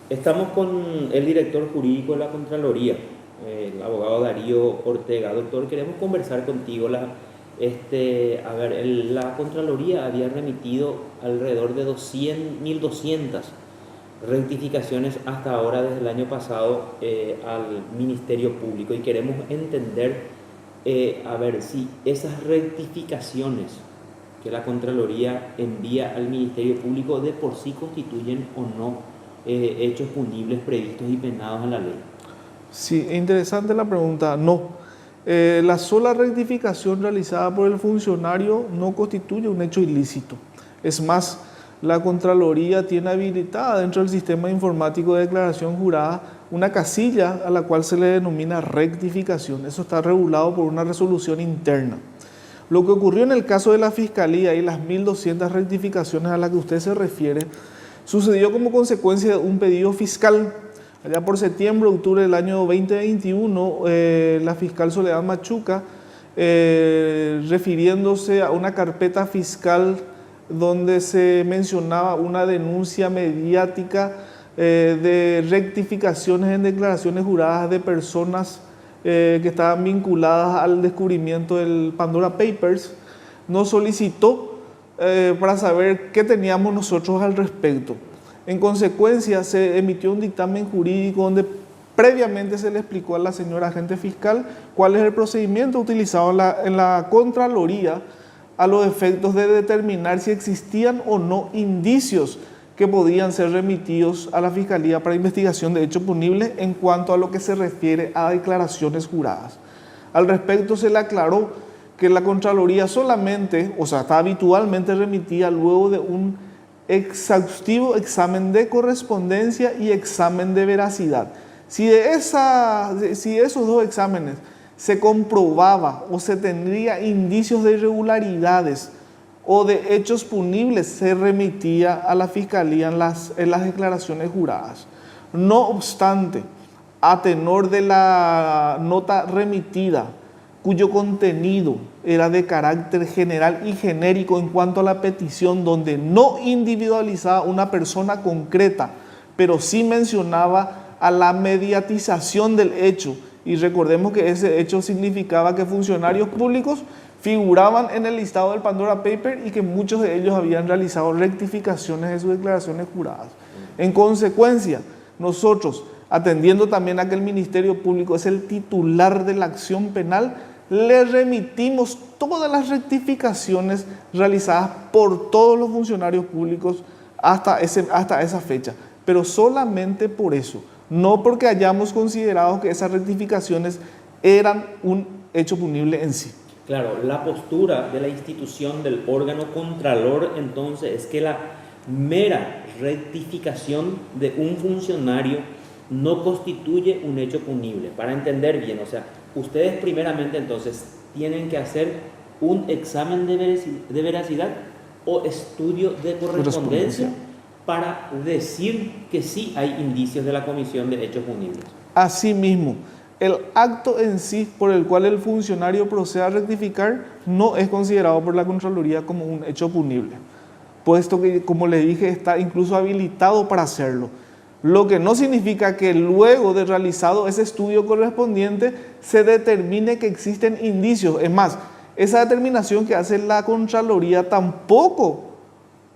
Estamos con el director jurídico de la Contraloría, el abogado Darío Ortega. Doctor, queremos conversar contigo. La Contraloría había remitido alrededor de 1.200 rectificaciones hasta ahora desde el año pasado al Ministerio Público, y queremos entender si esas rectificaciones que la Contraloría envía al Ministerio Público de por sí constituyen o no hechos punibles previstos y penados en la ley. Sí, interesante la pregunta. No, la sola rectificación realizada por el funcionario no constituye un hecho ilícito. Es más, la Contraloría tiene habilitada dentro del sistema informático de declaración jurada una casilla a la cual se le denomina rectificación. Eso está regulado por una resolución interna. Lo que ocurrió en el caso de la Fiscalía y las 1.200 rectificaciones a las que usted se refiere, sucedió como consecuencia de un pedido fiscal. Allá por septiembre, octubre del año 2021, la fiscal Soledad Machuca, refiriéndose a una carpeta fiscal donde se mencionaba una denuncia mediática de rectificaciones en declaraciones juradas de personas que estaban vinculadas al descubrimiento del Pandora Papers, nos solicitó para saber qué teníamos nosotros al respecto. En consecuencia, se emitió un dictamen jurídico donde previamente se le explicó a la señora agente fiscal cuál es el procedimiento utilizado en la Contraloría a los efectos de determinar si existían o no indicios que podían ser remitidos a la Fiscalía para investigación de hechos punibles en cuanto a lo que se refiere a declaraciones juradas. Al respecto, se le aclaró que la Contraloría solamente, está habitualmente remitida luego de un exhaustivo examen de correspondencia y examen de veracidad. Si esos dos exámenes se comprobaba o se tendría indicios de irregularidades o de hechos punibles, se remitía a la Fiscalía en las declaraciones juradas. No obstante, a tenor de la nota remitida, cuyo contenido era de carácter general y genérico en cuanto a la petición, donde no individualizaba una persona concreta, pero sí mencionaba a la mediatización del hecho. Y recordemos que ese hecho significaba que funcionarios públicos figuraban en el listado del Pandora Paper y que muchos de ellos habían realizado rectificaciones de sus declaraciones juradas. En consecuencia, nosotros, atendiendo también a que el Ministerio Público es el titular de la acción penal, le remitimos todas las rectificaciones realizadas por todos los funcionarios públicos hasta esa fecha, pero solamente por eso, no porque hayamos considerado que esas rectificaciones eran un hecho punible en sí. Claro, la postura de la institución del órgano contralor entonces es que la mera rectificación de un funcionario no constituye un hecho punible. Para entender bien, ustedes primeramente entonces tienen que hacer un examen de veracidad o estudio de correspondencia para decir que sí hay indicios de la comisión de hechos punibles. Asimismo, el acto en sí por el cual el funcionario procede a rectificar no es considerado por la Contraloría como un hecho punible, puesto que, como les dije, está incluso habilitado para hacerlo. Lo que no significa que luego de realizado ese estudio correspondiente se determine que existen indicios. Es más, esa determinación que hace la Contraloría tampoco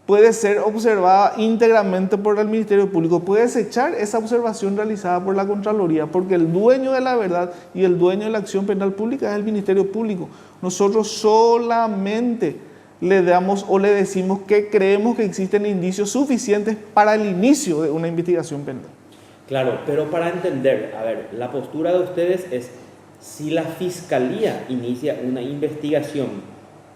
puede ser observada íntegramente por el Ministerio Público. Puede desechar esa observación realizada por la Contraloría, porque el dueño de la verdad y el dueño de la acción penal pública es el Ministerio Público. Nosotros solamente le damos o le decimos que creemos que existen indicios suficientes para el inicio de una investigación penal. Claro, pero para entender, la postura de ustedes es, si la Fiscalía inicia una investigación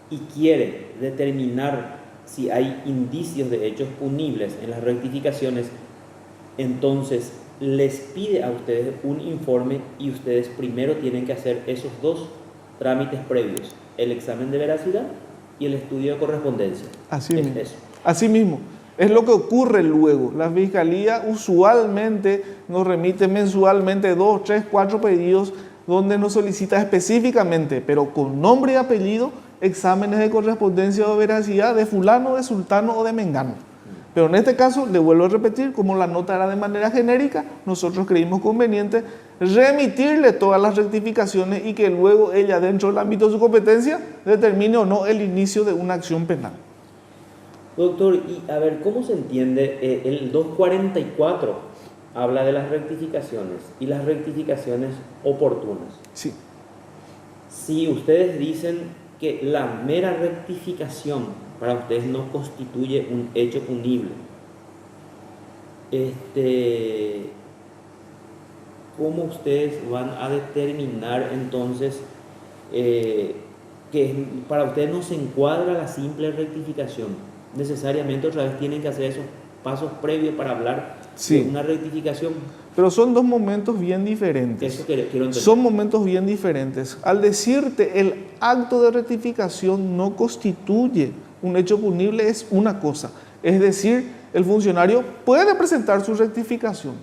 y quiere determinar si hay indicios de hechos punibles en las rectificaciones, entonces les pide a ustedes un informe y ustedes primero tienen que hacer esos dos trámites previos, el examen de veracidad y el estudio de correspondencia. Así mismo, es lo que ocurre luego. La Fiscalía usualmente nos remite mensualmente 2, 3, 4 pedidos donde nos solicita específicamente, pero con nombre y apellido, exámenes de correspondencia o veracidad de fulano, de sultano o de mengano. Pero en este caso, le vuelvo a repetir, como la nota era de manera genérica, nosotros creímos conveniente remitirle todas las rectificaciones y que luego ella, dentro del ámbito de su competencia, determine o no el inicio de una acción penal. Doctor, y a ver, ¿cómo se entiende? El 244 habla de las rectificaciones y las rectificaciones oportunas. Sí. Si ustedes dicen que la mera rectificación para ustedes no constituye un hecho punible, ¿cómo ustedes van a determinar entonces que para ustedes no se encuadra la simple rectificación? Necesariamente otra vez tienen que hacer esos pasos previos para hablar de una rectificación. Pero son dos momentos bien diferentes. Eso quiero entender. Son momentos bien diferentes. Al decirte el acto de rectificación no constituye un hecho punible es una cosa. Es decir, el funcionario puede presentar su rectificación.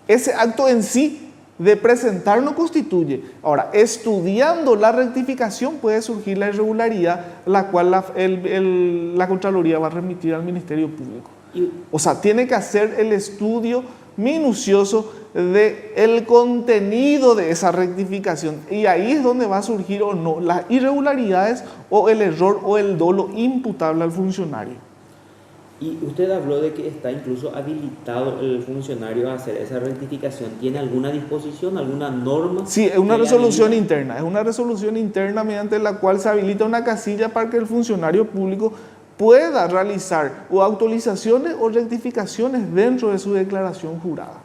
Ese acto en sí de presentar no constituye. Ahora, estudiando la rectificación puede surgir la irregularidad, la cual la Contraloría va a remitir al Ministerio Público. O sea, tiene que hacer el estudio minucioso del contenido de esa rectificación. Y ahí es donde va a surgir o no las irregularidades o el error o el dolo imputable al funcionario. Y usted habló de que está incluso habilitado el funcionario a hacer esa rectificación. ¿Tiene alguna disposición, alguna norma? Sí, es una resolución interna. Es una resolución interna mediante la cual se habilita una casilla para que el funcionario público pueda realizar o actualizaciones o rectificaciones dentro de su declaración jurada.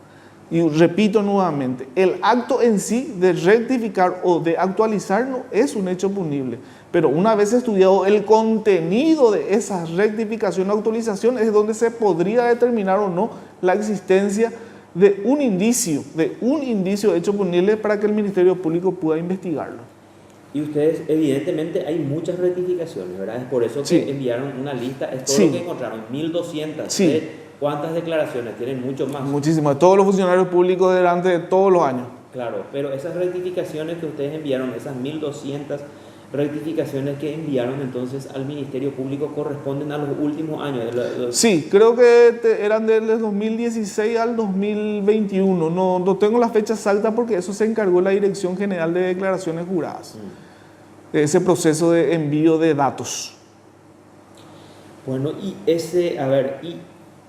Y repito nuevamente, el acto en sí de rectificar o de actualizar no es un hecho punible, pero una vez estudiado el contenido de esa rectificación o actualización es donde se podría determinar o no la existencia de un indicio de hecho punible para que el Ministerio Público pueda investigarlo. Y ustedes, evidentemente, hay muchas rectificaciones, ¿verdad? Es por eso que enviaron una lista, es todo lo que encontraron, 1200. ¿Cuántas declaraciones? Tienen mucho más. Muchísimas, todos los funcionarios públicos durante todos los años. Claro, pero esas rectificaciones que ustedes enviaron, esas 1200 rectificaciones que enviaron entonces al Ministerio Público corresponden a los últimos años. Sí, creo que eran del 2016 al 2021. No tengo la fecha exacta porque eso se encargó la Dirección General de Declaraciones Juradas. Ese proceso de envío de datos. Bueno, y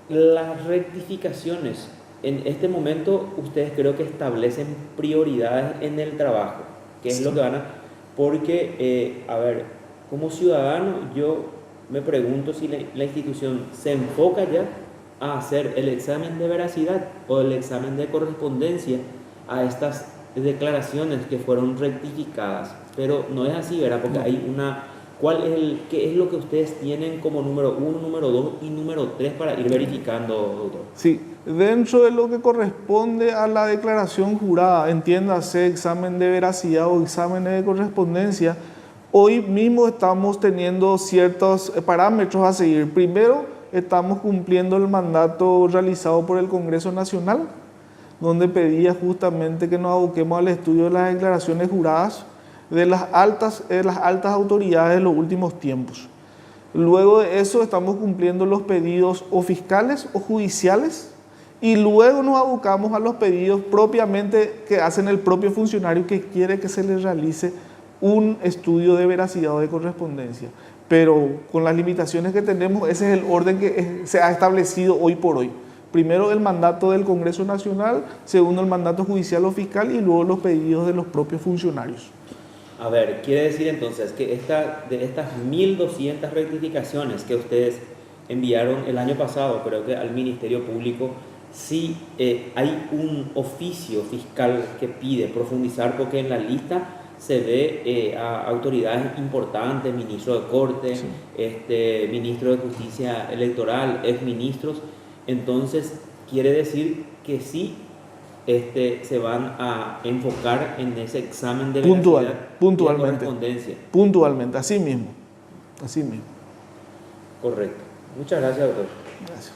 las rectificaciones, en este momento ustedes creo que establecen prioridades en el trabajo, que es lo que van a... Porque, como ciudadano yo me pregunto si la institución se enfoca ya a hacer el examen de veracidad o el examen de correspondencia a estas declaraciones que fueron rectificadas, pero no es así, ¿verdad? Porque hay una... ¿Qué es lo que ustedes tienen como número 1, número 2 y número 3 para ir verificando, doctor? Sí, dentro de lo que corresponde a la declaración jurada, entiéndase examen de veracidad o exámenes de correspondencia, hoy mismo estamos teniendo ciertos parámetros a seguir. Primero, estamos cumpliendo el mandato realizado por el Congreso Nacional, donde pedía justamente que nos aboquemos al estudio de las declaraciones juradas de las altas autoridades de los últimos tiempos. Luego de eso estamos cumpliendo los pedidos o fiscales o judiciales y luego nos abocamos a los pedidos propiamente que hacen el propio funcionario que quiere que se le realice un estudio de veracidad o de correspondencia. Pero con las limitaciones que tenemos, ese es el orden que se ha establecido hoy por hoy. Primero el mandato del Congreso Nacional, segundo el mandato judicial o fiscal y luego los pedidos de los propios funcionarios. A ver, quiere decir entonces que de estas 1200 rectificaciones que ustedes enviaron el año pasado, creo que al Ministerio Público, sí hay un oficio fiscal que pide profundizar, porque en la lista se ve a autoridades importantes, ministro de Corte, ministro de Justicia Electoral, exministros. Entonces, quiere decir que sí se van a enfocar en ese examen de veracidad puntualmente, y correspondencia. Puntualmente, así mismo. Correcto. Muchas gracias, doctor. Gracias.